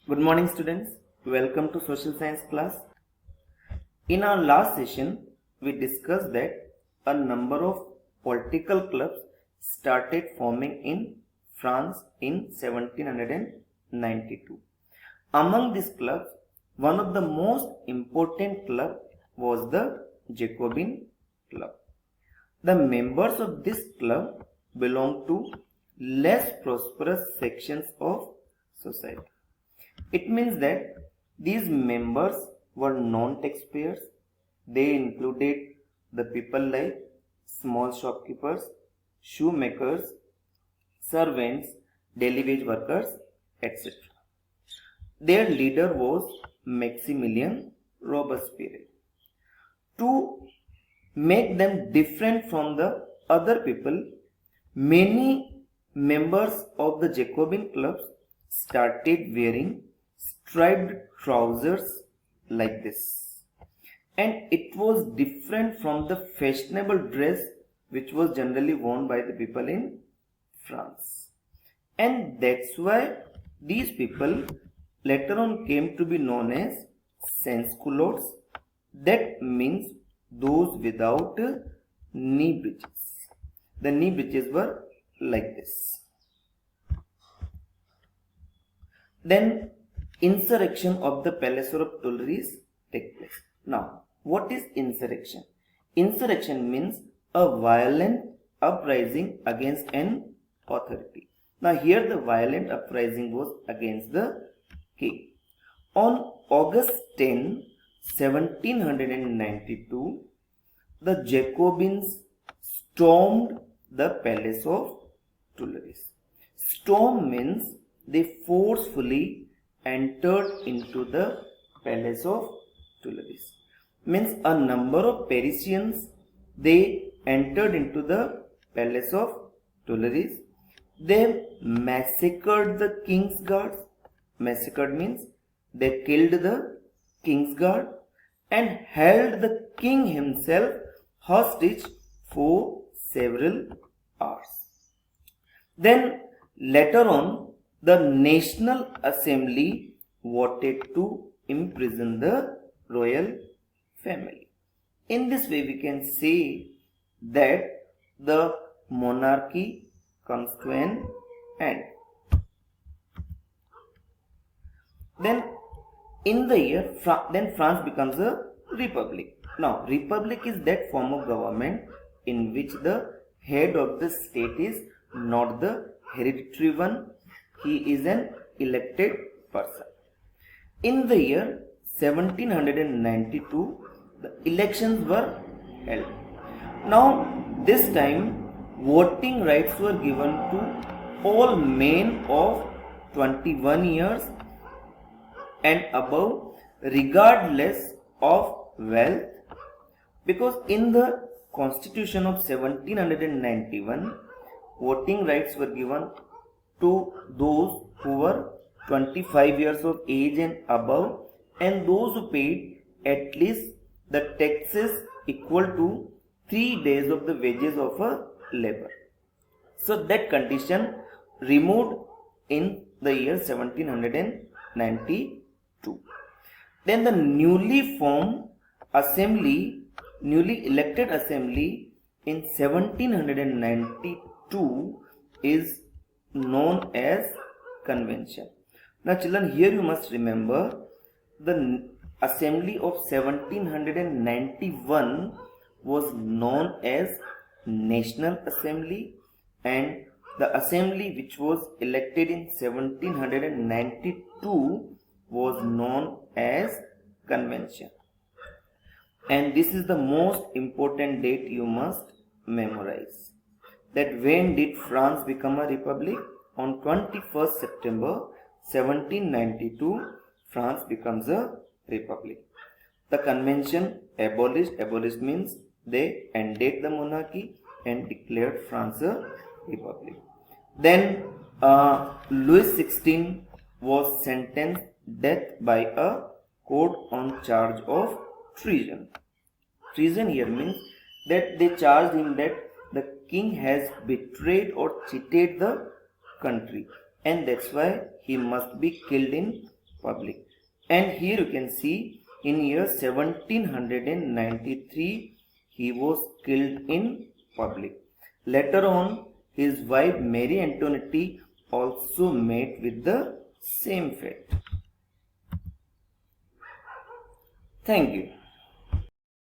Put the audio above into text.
Good morning students, welcome to social science class. In our last session, we discussed that a number of political clubs started forming in France in 1792. Among these clubs, one of the most important club was the Jacobin Club. The members of this club belonged to less prosperous sections of society. It means that these members were non-taxpayers. They included the people like small shopkeepers, shoemakers, servants, daily wage workers, etc. Their leader was Maximilian Robespierre. To make them different from the other people, many members of the Jacobin clubs started wearing striped trousers like this, and it was different from the fashionable dress which was generally worn by the people in France, and that's why these people later on came to be known as sans-culottes. That means those without knee breeches. The knee breeches were like this. Then insurrection of the Palace of Tuileries take place. Now, what is insurrection? Insurrection means a violent uprising against an authority. Now, here the violent uprising was against the king. On August 10, 1792, the Jacobins stormed the Palace of Tuileries. Storm means they forcefully entered into the Palace of Tuileries. Means a number of Parisians, they entered into the Palace of Tuileries. They massacred the king's guards. Massacred means they killed the king's guard and held the king himself hostage for several hours. Then later on, the National Assembly voted to imprison the royal family. In this way, we can say that the monarchy comes to an end. Then, in the year, France becomes a republic. Now, republic is that form of government in which the head of the state is not the hereditary one. He is an elected person. In the year 1792, the elections were held. Now, this time, voting rights were given to all men of 21 years and above, regardless of wealth, because in the Constitution of 1791, voting rights were given to those who were 25 years of age and above, and those who paid at least the taxes equal to 3 days of the wages of a labor. So that condition removed in the year 1792. Then the newly elected assembly in 1792 is known as convention. Now children, here you must remember the assembly of 1791 was known as National Assembly, and the assembly which was elected in 1792 was known as convention. And this is the most important date you must memorize. That when did France become a republic? On 21st September 1792, France becomes a republic. The convention abolished means they ended the monarchy and declared France a republic. Then Louis XVI was sentenced death by a court on charge of treason. Treason here means that they charged him that the king has betrayed or cheated the country, and that's why he must be killed in public. And here you can see in year 1793 he was killed in public. Later on his wife Mary Antoinette also met with the same fate. Thank you.